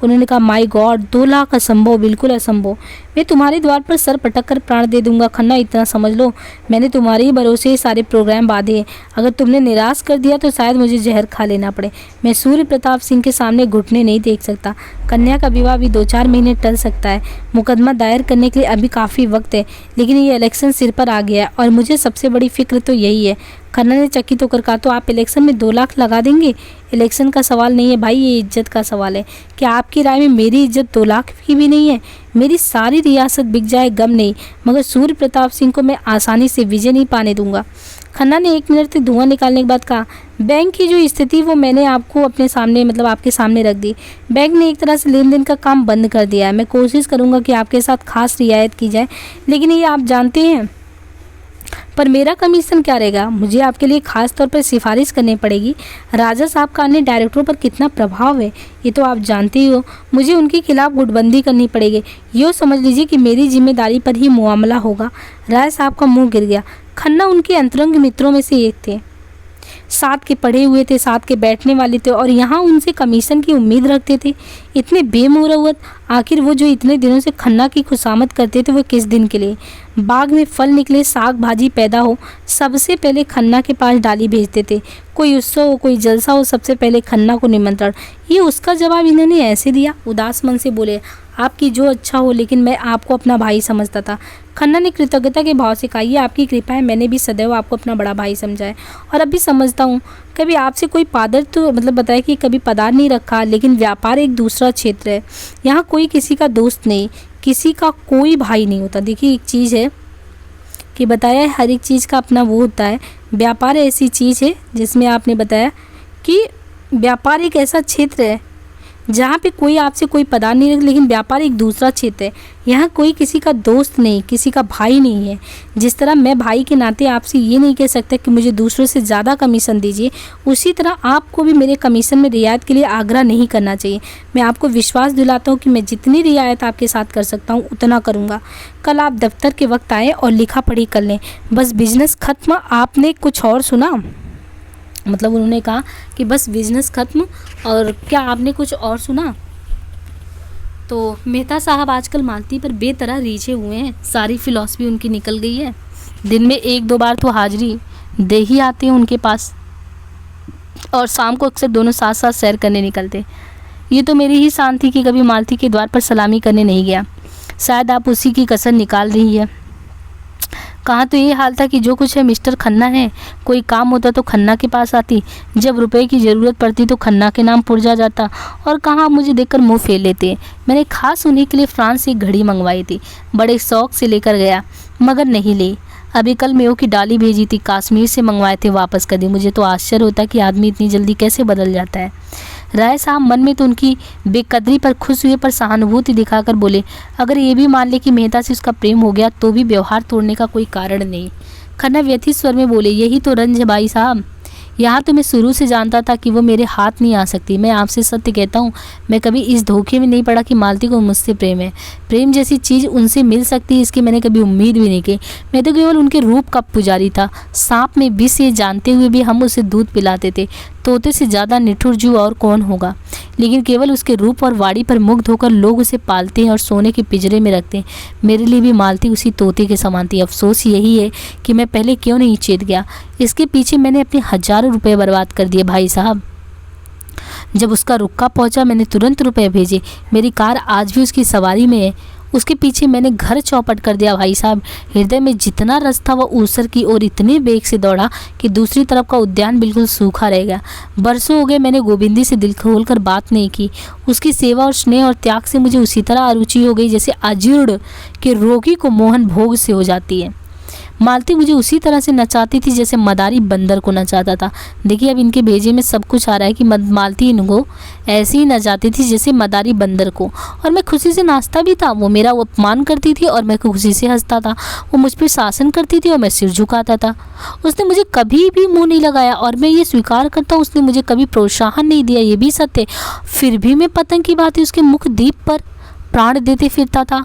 उन्होंने कहा, माय गॉड, 2 लाख असंभव, बिल्कुल असंभव। मैं तुम्हारे द्वार पर सर पटक कर प्राण दे दूंगा। खन्ना, इतना समझ लो, मैंने तुम्हारे ही भरोसे सारे प्रोग्राम बांधे हैं। अगर तुमने निराश कर दिया तो शायद मुझे जहर खा लेना पड़े। मैं सूर्य प्रताप सिंह के सामने घुटने नहीं टेक सकता। कन्या का विवाह भी 2-4 महीने टल सकता है। मुकदमा दायर करने के लिए अभी काफ़ी वक्त है, लेकिन ये इलेक्शन सिर पर आ गया है और मुझे सबसे बड़ी फिक्र तो यही है। खन्ना ने चकित होकर कहा, तो आप इलेक्शन में 2 लाख लगा देंगे? इलेक्शन का सवाल नहीं है भाई, ये इज्जत का सवाल है। क्या आपकी राय में मेरी इज्जत 2 लाख की भी नहीं है? मेरी सारी रियासत बिक जाए गम नहीं, मगर सूर्य प्रताप सिंह को मैं आसानी से विजय नहीं पाने दूंगा। खन्ना ने 1 मिनट से धुआं निकालने के बाद कहा, बैंक की जो स्थिति वो मैंने आपको अपने सामने मतलब आपके सामने रख दी। बैंक ने एक तरह से लेन देन का काम बंद कर दिया है। मैं कोशिश करूंगा कि आपके साथ खास रियायत की जाए, लेकिन ये आप जानते हैं। पर मेरा कमीशन क्या रहेगा? मुझे आपके लिए खास तौर पर सिफारिश करनी पड़ेगी। राजा साहब का अन्य डायरेक्टरों पर कितना प्रभाव है ये तो आप जानते ही हो। मुझे उनके खिलाफ गुटबंदी करनी पड़ेगी। यूँ समझ लीजिए कि मेरी जिम्मेदारी पर ही मामला होगा। राय साहब का मुंह गिर गया। खन्ना उनके अंतरंग मित्रों में से एक थे। साथ के पढ़े हुए थे, साथ के बैठने वाले थे और यहाँ उनसे कमीशन की उम्मीद रखते थे। इतने बेमुरवत, आखिर वो जो इतने दिनों से खन्ना की खुशामद करते थे वो किस दिन के लिए? बाग में फल निकले, साग भाजी पैदा हो, सबसे पहले खन्ना के पास डाली भेजते थे। कोई उत्सव हो, कोई जलसा हो, सबसे पहले खन्ना को निमंत्रण। ये उसका जवाब इन्होंने ऐसे दिया। उदास मन से बोले, आपकी जो अच्छा हो, लेकिन मैं आपको अपना भाई समझता था। खन्ना ने कृतज्ञता के भाव से कहा, ये आपकी कृपा है, मैंने भी सदैव आपको अपना बड़ा भाई समझा है और अब भी समझता हूँ। कभी आपसे कोई पादर तो बताया कि कभी पदार नहीं रखा, लेकिन व्यापार एक दूसरा क्षेत्र है। यहाँ कोई किसी का दोस्त नहीं, किसी का कोई भाई नहीं होता। देखिए एक चीज़ है कि बताया है हर एक चीज़ का अपना वो होता है। व्यापार ऐसी चीज़ है जिसमें आपने बताया कि व्यापार एक ऐसा क्षेत्र है जहाँ पे कोई आपसे कोई पदार नहीं रखता, लेकिन व्यापार एक दूसरा क्षेत्र है। यहाँ कोई किसी का दोस्त नहीं, किसी का भाई नहीं है। जिस तरह मैं भाई के नाते आपसे ये नहीं कह सकता कि मुझे दूसरों से ज़्यादा कमीशन दीजिए, उसी तरह आपको भी मेरे कमीशन में रियायत के लिए आग्रह नहीं करना चाहिए। मैं आपको विश्वास दिलाता हूँ कि मैं जितनी रियायत आपके साथ कर सकता हूँ उतना करूँगा। कल आप दफ्तर के वक्त आए और लिखा पढ़ी कर लें, बस बिजनेस ख़त्म। आपने कुछ और सुना? उन्होंने कहा कि बस बिजनेस ख़त्म, और क्या आपने कुछ और सुना? तो मेहता साहब आजकल मालती पर बेतरह रीझे हुए हैं, सारी फिलॉसफी उनकी निकल गई है। दिन में 1-2 बार तो हाजिरी दे ही आते हैं उनके पास, और शाम को अक्सर दोनों साथ साथ सैर करने निकलते। ये तो मेरी ही शान थी कि कभी मालती के द्वार पर सलामी करने नहीं गया। शायद आप उसी की कसर निकाल रही है। कहाँ तो ये हाल था कि जो कुछ है मिस्टर खन्ना है, कोई काम होता तो खन्ना के पास आती, जब रुपए की ज़रूरत पड़ती तो खन्ना के नाम पुरजा जाता, और कहाँ आप मुझे देखकर मुंह फेर लेते। मैंने खास उन्हीं के लिए फ्रांस से एक घड़ी मंगवाई थी, बड़े शौक से लेकर गया, मगर नहीं ली। अभी कल मेयो की डाली भेजी थी, कश्मीर से मंगवाए थे, वापस कर दी। मुझे तो आश्चर्य होता कि आदमी इतनी जल्दी कैसे बदल जाता है। राय साहब मन में तो उनकी बेकदरी पर खुश हुए, पर सहानुभूति दिखाकर बोले, अगर ये भी मान ले कि मेहता से उसका प्रेम हो गया तो भी व्यवहार तोड़ने का कोई कारण नहीं। खन्ना व्यथित स्वर में बोले, यही तो रंज है भाई साहब। यहाँ तो मैं शुरू से जानता था कि वो मेरे हाथ नहीं आ सकती। मैं आपसे सत्य कहता हूँ, मैं कभी इस धोखे में नहीं पड़ा कि मालती को मुझसे प्रेम है। प्रेम जैसी चीज़ उनसे मिल सकती है, इसकी मैंने कभी उम्मीद भी नहीं की। मैं तो केवल उनके रूप का पुजारी था। सांप में विष ये जानते हुए भी हम उसे दूध पिलाते थे। तोते से ज़्यादा निठुर जीव और कौन होगा, लेकिन केवल उसके रूप और वाड़ी पर मुग्ध होकर लोग उसे पालते हैं और सोने के पिंजरे में रखते हैं। मेरे लिए भी मालती उसी तोते के समान थी। अफसोस यही है कि मैं पहले क्यों नहीं चेत गया। इसके पीछे मैंने अपने हज़ारों रुपए बर्बाद कर दिए भाई साहब। जब उसका रुक्का पहुंचा मैंने तुरंत रुपए भेजे। मेरी कार आज भी उसकी सवारी में है। उसके पीछे मैंने घर चौपट कर दिया भाई साहब। हृदय में जितना रस था वह ऊसर की ओर इतने बेग से दौड़ा कि दूसरी तरफ का उद्यान बिल्कुल सूखा रह गया। बरसों हो गए मैंने गोविंदी से दिल खोलकर बात नहीं की। उसकी सेवा और स्नेह और त्याग से मुझे उसी तरह अरुचि हो गई जैसे अजीर्ण के रोगी को मोहन भोग से हो जाती है। मालती मुझे उसी तरह से नचाती थी जैसे मदारी बंदर को नचाता था। देखिए अब इनके भेजे में सब कुछ आ रहा है कि मालती इनको ऐसे ही नचाती थी जैसे मदारी बंदर को, और मैं खुशी से नाचता भी था। वो मेरा अपमान करती थी और मैं खुशी से हंसता था। वो मुझ पर शासन करती थी और मैं सिर झुकाता था। उसने मुझे कभी भी मुँह नहीं लगाया, और मैं ये स्वीकार करता हूँ उसने मुझे कभी प्रोत्साहन नहीं दिया, ये भी सत्य। फिर भी मैं पतंग की भांति उसके मुख दीप पर प्राण देते फिरता था,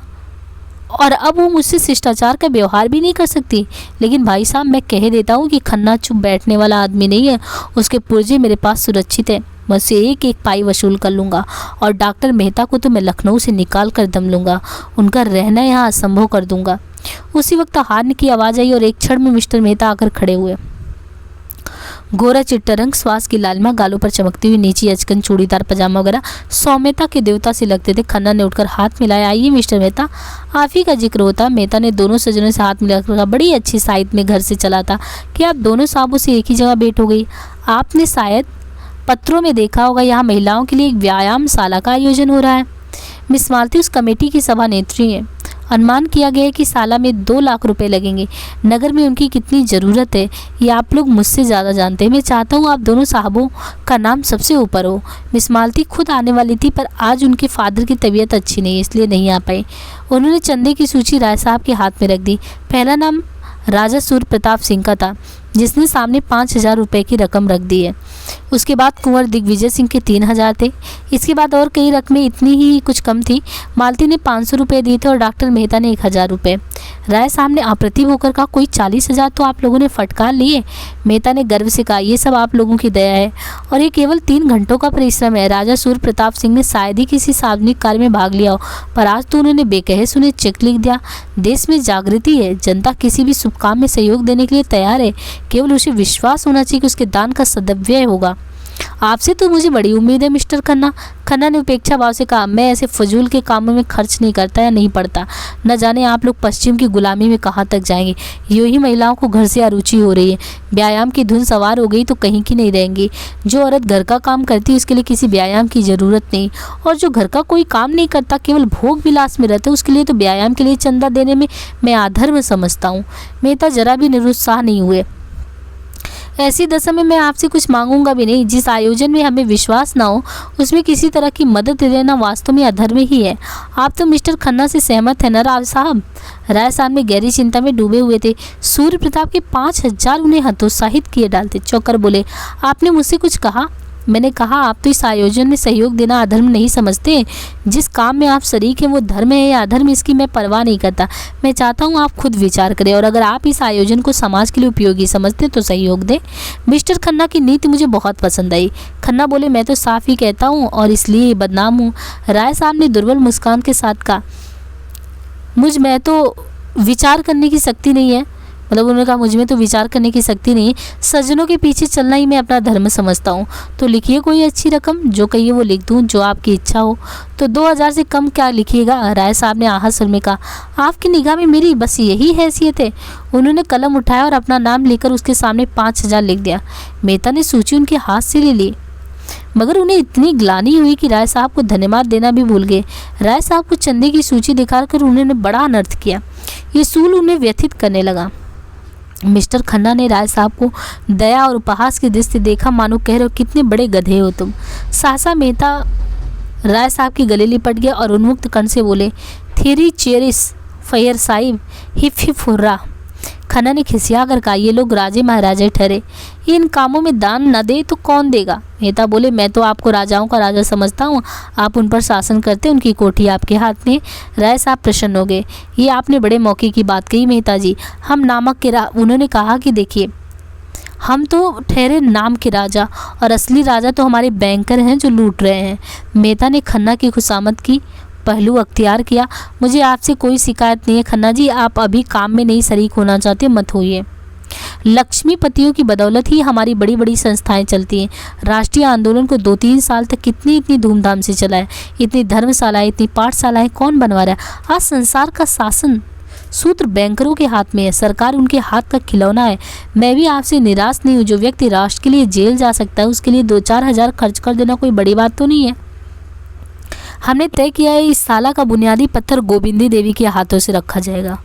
और अब वो मुझसे शिष्टाचार का व्यवहार भी नहीं कर सकती। लेकिन भाई साहब मैं कह देता हूँ कि खन्ना चुप बैठने वाला आदमी नहीं है। उसके पुर्जे मेरे पास सुरक्षित है। मैं उससे एक एक पाई वसूल कर लूँगा, और डॉक्टर मेहता को तो मैं लखनऊ से निकाल कर दम लूँगा। उनका रहना यहाँ असंभव कर दूँगा। उसी वक्त हार्न की आवाज़ आई और एक क्षण में मिस्टर मेहता आकर खड़े हुए। गोरा चिट्टा रंग, श्वास की लालिमा, गालों पर चमकती हुई नीची अचकन चूड़ीदार पजामा वगैरह सौम्यता के देवता से लगते थे। खन्ना ने उठकर हाथ मिलाया। आइए मिस्टर मेहता, आप ही का जिक्र होता। मेहता ने दोनों सज्जनों से हाथ मिलाकर कहा, बड़ी अच्छी साइड में घर से चला था कि आप दोनों साहबों से एक ही जगह भेंट हो गई। आपने शायद पत्रों में देखा होगा यहाँ महिलाओं के लिए एक व्यायामशाला का आयोजन हो रहा है। मिस मालती उस कमेटी की सभा नेत्री हैं। अनुमान किया गया है कि साला में 2 लाख रुपए लगेंगे। नगर में उनकी कितनी ज़रूरत है ये आप लोग मुझसे ज़्यादा जानते हैं। मैं चाहता हूँ आप दोनों साहबों का नाम सबसे ऊपर हो। मिस मालती खुद आने वाली थी, पर आज उनके फादर की तबीयत अच्छी नहीं है, इसलिए नहीं आ पाई। उन्होंने चंदे की सूची राय साहब के हाथ में रख दी। पहला नाम राजा सूर्य प्रताप सिंह का था, जिसने सामने 5,000 रुपये की रकम रख दी है। उसके बाद कुंवर दिग्विजय सिंह के 3,000 थे। इसके बाद और कई रकमें इतनी ही कुछ कम थी। मालती ने 500 रुपये दिए थे और डॉक्टर मेहता ने 1,000 रुपये। राय साहब ने अप्रतिभ होकर कहा, कोई 40,000 तो आप लोगों ने फटकार लिए। मेहता ने गर्व से कहा, ये सब आप लोगों की दया है और ये केवल 3 घंटों का परिश्रम है। राजा सूर्य प्रताप सिंह ने शायद ही किसी सार्वजनिक कार्य में भाग लिया हो, पर आज तो उन्होंने बेकहे सुने चेक लिख दिया। देश में जागृति है, जनता किसी भी शुभ काम में सहयोग देने के लिए तैयार है, केवल उसे विश्वास होना चाहिए कि उसके दान का सदव्यय होगा। आपसे तो मुझे बड़ी उम्मीद है मिस्टर खन्ना। खन्ना ने उपेक्षा भाव से कहा, मैं ऐसे फजूल के कामों में खर्च नहीं करता या नहीं पड़ता। न जाने आप लोग पश्चिम की गुलामी में कहाँ तक जाएंगे। यूं ही महिलाओं को घर से अरुचि हो रही है, व्यायाम की धुन सवार हो गई तो कहीं की नहीं रहेंगी। जो औरत घर का काम करती है उसके लिए किसी व्यायाम की ज़रूरत नहीं, और जो घर का कोई काम नहीं करता केवल भोग विलास में रहता है उसके लिए तो व्यायाम के लिए चंदा देने में मैं अधर्म समझता हूँ। मेहता जरा भी निरुत्साह नहीं हुए। ऐसी दशा में मैं आपसे कुछ मांगूंगा भी नहीं। जिस आयोजन में हमें विश्वास ना हो उसमें किसी तरह की मदद देना वास्तव में अधर्म ही है। आप तो मिस्टर खन्ना से सहमत हैं ना राय साहब? राय साहब में गहरी चिंता में डूबे हुए थे। सूर्य प्रताप के 5,000 उन्हें हतोत्साहित किए डालते। चौकर बोले, आपने मुझसे कुछ कहा? मैंने कहा, आप तो इस आयोजन में सहयोग देना अधर्म नहीं समझते। जिस काम में आप शरीक हैं वो धर्म है या अधर्म, इसकी मैं परवाह नहीं करता। मैं चाहता हूँ आप खुद विचार करें और अगर आप इस आयोजन को समाज के लिए उपयोगी समझते तो सहयोग दें। मिस्टर खन्ना की नीति मुझे बहुत पसंद आई। खन्ना बोले, मैं तो साफ ही कहता हूँ और इसलिए बदनाम हूँ। राय साहब ने दुर्बल मुस्कान के साथ कहा, मैं तो विचार करने की शक्ति नहीं है। मतलब उन्होंने कहा, मुझ में तो विचार करने की शक्ति नहीं है। सज्जनों के पीछे चलना ही मैं अपना धर्म समझता हूँ। तो लिखिए कोई अच्छी रकम, जो कहिए वो लिख दूँ, जो आपकी इच्छा हो। तो 2,000 से कम क्या लिखिएगा? राय साहब ने आहत स्वर में कहा, आपकी निगाह में मेरी बस यही हैसियत है? उन्होंने कलम उठाया और अपना नाम लेकर उसके सामने 5,000 लिख दिया। मेहता ने सूची उनके हाथ से ले ली, मगर उन्हें इतनी ग्लानि हुई कि राय साहब को धन्यवाद देना भी भूल गए। राय साहब को चंदे की सूची दिखाकर उन्होंने बड़ा अनर्थ किया। ये सूल उन्हें व्यथित करने लगा। मिस्टर खन्ना ने राय साहब को दया और उपहास की दृष्टि देखा, मानो कह रहे हो, कितने बड़े गधे हो तुम। सहसा मेहता राय साहब की गले लिपट गया और उन्मुक्त कंठ से बोले, 3 चेरिस फयर साहिब, हिप हिप हुर्रा। खन्ना ने खिसिया कर कहा, ये लोग राजे महाराजे ठहरे, इन कामों में दान न दे तो कौन देगा? मेहता बोले, मैं तो आपको राजाओं का राजा समझता हूँ, आप उन पर शासन करते, उनकी कोठी आपके हाथ में। राय साहब प्रसन्न हो गए। ये आपने बड़े मौके की बात कही मेहता जी। हम नामक के उन्होंने कहा कि देखिए, हम तो ठहरे नाम के राजा और असली राजा तो हमारे बैंकर हैं जो लूट रहे हैं। मेहता ने खन्ना की खुशामद की पहलू अख्तियार किया। मुझे आपसे कोई शिकायत नहीं है खन्ना जी, आप अभी काम में नहीं शरीक होना चाहते मत होइए। लक्ष्मीपतियों की बदौलत ही हमारी बड़ी बड़ी संस्थाएं चलती हैं। राष्ट्रीय आंदोलन को 2-3 साल तक इतनी धूमधाम से चला है। इतनी धर्मशालाएं, इतनी पाठशालाएं कौन बनवा रहा है? आज संसार का शासन सूत्र बैंकरों के हाथ में है, सरकार उनके हाथ का खिलौना है। मैं भी आपसे निराश नहीं हूँ। जो व्यक्ति राष्ट्र के लिए जेल जा सकता है उसके लिए 2-4 हज़ार खर्च कर देना कोई बड़ी बात तो नहीं है। हमने तय किया है इस साला का बुनियादी पत्थर गोविंदी देवी के हाथों से रखा जाएगा।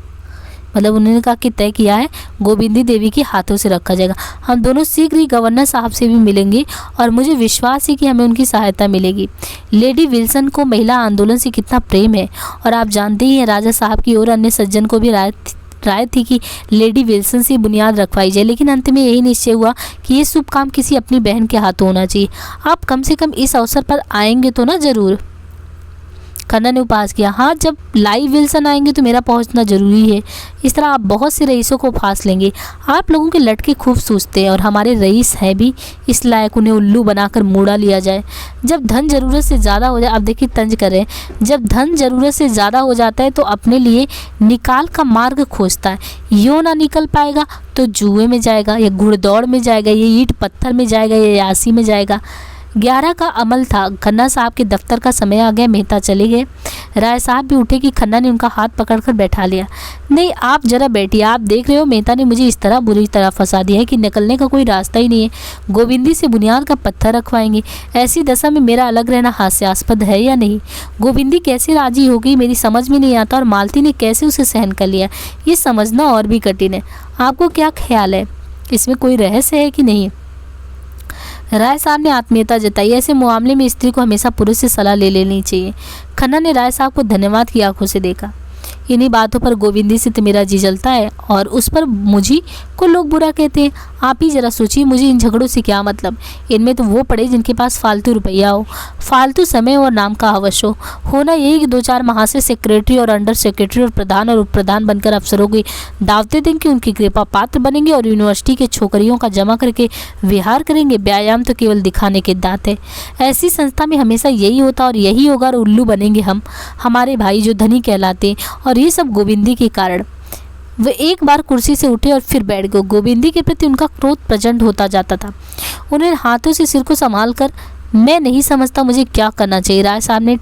मतलब उन्होंने कहा कि तय किया है गोविंदी देवी के हाथों से रखा जाएगा। हम दोनों शीघ्र ही गवर्नर साहब से भी मिलेंगे और मुझे विश्वास है कि हमें उनकी सहायता मिलेगी। लेडी विल्सन को महिला आंदोलन से कितना प्रेम है और आप जानते ही हैं राजा साहब की और अन्य सज्जन को भी राय थी कि लेडी विल्सन से बुनियाद रखवाई जाए, लेकिन अंत में यही निश्चय हुआ कि ये शुभ काम किसी अपनी बहन के हाथों होना चाहिए। आप कम से कम इस अवसर पर आएंगे तो ना जरूर? खन्ना ने उपहास किया, हाँ, जब लाइव विल्सन आएंगे तो मेरा पहुंचना जरूरी है। इस तरह आप बहुत से रईसों को फांस लेंगे। आप लोगों के लटके खूब सूझते हैं और हमारे रईस हैं भी इस लायक उन्हें उल्लू बनाकर मूड़ा लिया जाए। जब धन ज़रूरत से ज़्यादा हो जाए, अब देखिए तंज करें, जब धन ज़रूरत से ज़्यादा हो जाता है तो अपने लिए निकाल का मार्ग खोजता है। यो ना निकल पाएगा तो जुए में जाएगा या घुड़दौड़ में जाएगा, ये ईंट पत्थर में जाएगा या यासी में जाएगा। 11 का अमल था। खन्ना साहब के दफ्तर का समय आ गया। मेहता चले गए। राय साहब भी उठे कि खन्ना ने उनका हाथ पकड़कर बैठा लिया। नहीं, आप जरा बैठिए, आप देख रहे हो मेहता ने मुझे इस तरह बुरी तरह फंसा दिया है कि निकलने का कोई रास्ता ही नहीं है। गोविंदी से बुनियाद का पत्थर रखवाएंगे। ऐसी दशा में मेरा अलग रहना हास्यास्पद है या नहीं? गोविंदी कैसे राजी होगी मेरी समझ में नहीं आता और मालती ने कैसे उसे सहन कर लिया, ये समझना और भी कठिन है। आपको क्या ख्याल है, इसमें कोई रहस्य है कि नहीं? राय साहब ने आत्मीयता जताई। ऐसे मामले में स्त्री को हमेशा पुरुष से सलाह ले लेनी चाहिए। खन्ना ने राय साहब को धन्यवाद की आंखों से देखा। इन्हीं बातों पर गोविंदी से तो मेरा जी जलता है और उस पर मुझे को लोग बुरा कहते हैं। आप ही ज़रा सोचिए, मुझे इन झगड़ों से क्या मतलब। इनमें तो वो पड़े जिनके पास फालतू रुपया हो, फालतू समय और नाम का हवस हो। होना यही कि 2-4 माह से सेक्रेटरी और अंडर सेक्रेटरी और प्रधान और उप प्रधान बनकर अफसरों की दावतें देंगे, उनकी कृपा पात्र बनेंगे और यूनिवर्सिटी के छोकरियों का जमा करके विहार करेंगे। व्यायाम तो केवल दिखाने के दांत है। ऐसी संस्था में हमेशा यही होता और यही होगा और उल्लू बनेंगे हम, हमारे भाई जो धनी कहलाते। और ये सब गोविंदी के कारण। वे एक बार कुर्सी से उठे और फिर बैठ गए। गोविंदी के प्रति उनका क्रोध प्रचंड होता जाता था। उन्हें हाथों से सिर को संभाल कर, मैं नहीं समझता मुझे क्या करना चाहिए। राय साहब ने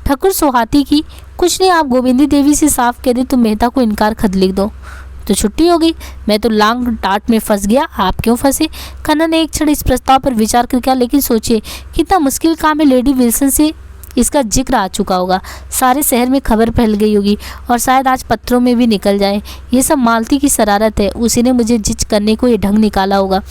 ठकुर सुहाती की। कुछ नहीं, आप गोविंदी देवी से साफ कह दें तो मेहता को इनकार खत लिख दो तो छुट्टी हो गई। मैं तो लांग टाट में फंस गया, आप क्यों फंसे? खन्ना ने एक क्षण इस प्रस्ताव पर विचार कर किया, लेकिन सोचिए कितना मुश्किल काम है। लेडी विल्सन से इसका जिक्र आ चुका होगा, सारे शहर में खबर फैल गई होगी और शायद आज पत्रों में भी निकल जाए। ये सब मालती की शरारत है, उसी ने मुझे जिच करने को ये ढंग निकाला होगा।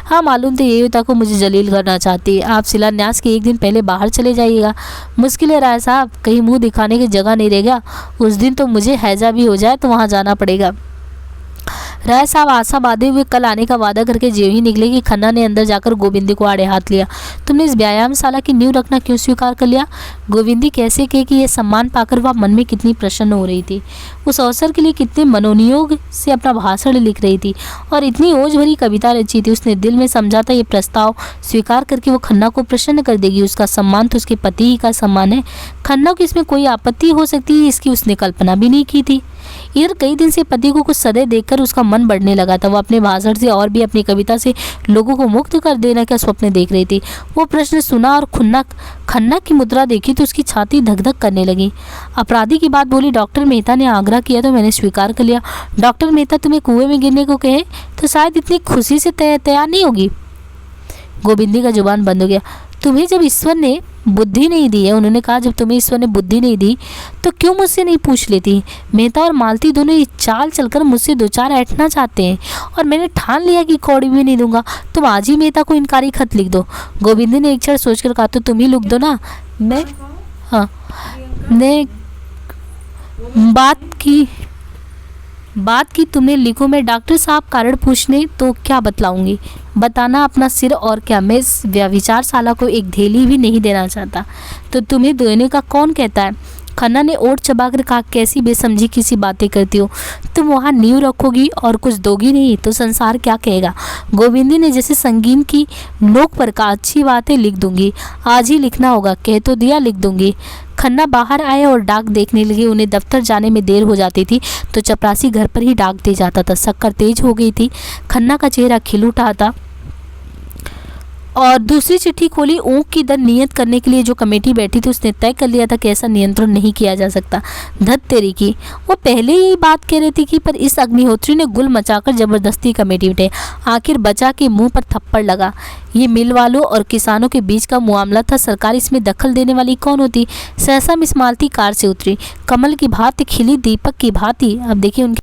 हाँ, मालूम थे ये होता को मुझे जलील करना चाहती है। आप शिलान्यास के एक दिन पहले बाहर चले जाइएगा। मुश्किल है राय साहब, कहीं मुंह दिखाने की जगह नहीं रहेगा। उस दिन तो मुझे हैजा भी हो जाए तो वहाँ जाना पड़ेगा। राय साहब आशा बांधे हुए कल आने का वादा करके ज्यों ही निकले कि खन्ना ने अंदर जाकर गोविंदी को आड़े हाथ लिया। तुमने इस व्यायामशाला की नींव रखना क्यों स्वीकार कर लिया? गोविंदी कैसे कहे कि यह सम्मान पाकर वह मन में कितनी प्रसन्न हो रही थी। उस अवसर के लिए कितने मनोनियोग से अपना भाषण लिख रही थी और इतनी ओज भरी कविता रची थी। उसने दिल में समझा था ये प्रस्ताव स्वीकार करके वो खन्ना को प्रसन्न कर देगी। उसका सम्मान तो उसके पति ही का सम्मान है। खन्ना को इसमें कोई आपत्ति हो सकती है, इसकी उसने कल्पना भी नहीं की थी। इधर कई दिन से पति को कुछ सदैव देखकर उसका मन बढ़ने लगा था। वो अपने भाषण से और भी अपनी कविता से लोगों को मुक्त कर देने का स्वप्न देख रही थी। वो प्रश्न सुना और खन्ना की मुद्रा देखी तो उसकी छाती धक धक करने लगी। अपराधी की बात बोली, डॉक्टर मेहता ने आग्रह किया तो मैंने स्वीकार कर लिया। डॉक्टर मेहता तुम्हें कुएं में गिरने को कहे तो शायद इतनी खुशी से तैयार नहीं होगी। गोविंदी का जुबान बंद हो गया। तुम्हें जब ईश्वर ने बुद्धि नहीं दी है, उन्होंने कहा जब तुम्हें ईश्वर ने बुद्धि नहीं दी तो क्यों मुझसे नहीं पूछ लेती? मेहता और मालती दोनों ये चाल चलकर मुझसे 2-4 ऐंठना चाहते हैं और मैंने ठान लिया कि कौड़ी भी नहीं दूंगा। तुम आज ही मेहता को इनकारी खत लिख दो। गोविंदी ने एक क्षण सोचकर कहा, तो तुम ही लिख दो ना। मैं बात की तुमने लिखो। मैं डॉक्टर साहब कारण पूछने तो क्या बतलाऊंगी? बताना अपना सिर और क्या। मैं इस व्यभिचारशाला को एक धेली भी नहीं देना चाहता। तो तुम्हें देने का कौन कहता है? खन्ना ने ओठ चबाकर कहा, कैसी बेसमझी किसी बातें करती हो। तुम वहाँ नींव रखोगी और कुछ दोगी नहीं तो संसार क्या कहेगा? गोविंदी ने जैसे संगीन की नोक पर कहा, अच्छी बात है, लिख दूंगी। आज ही लिखना होगा। कह तो दिया, लिख दूंगी। खन्ना बाहर आए और डाक देखने लगे। उन्हें दफ्तर जाने में देर हो जाती थी तो चपरासी घर पर ही डाक दे जाता था। शक्कर तेज हो गई थी। खन्ना का चेहरा खिल उठा था और दूसरी चिट्ठी खोली। ऊँख की दर नियत करने के लिए जो कमेटी बैठी थी उसने तय कर लिया था कि ऐसा नियंत्रण नहीं किया जा सकता। धत तेरी की, वो पहले ही बात कह रही थी कि पर इस अग्निहोत्री ने गुल मचाकर जबरदस्ती कमेटी उठे। आखिर बचा के मुंह पर थप्पड़ लगा। ये मिल वालों और किसानों के बीच का मामला था, सरकार इसमें दखल देने वाली कौन होती? सहसा मिस मालती कार से उतरी, कमल की भांति खिली, दीपक की भांति। अब देखिए उनके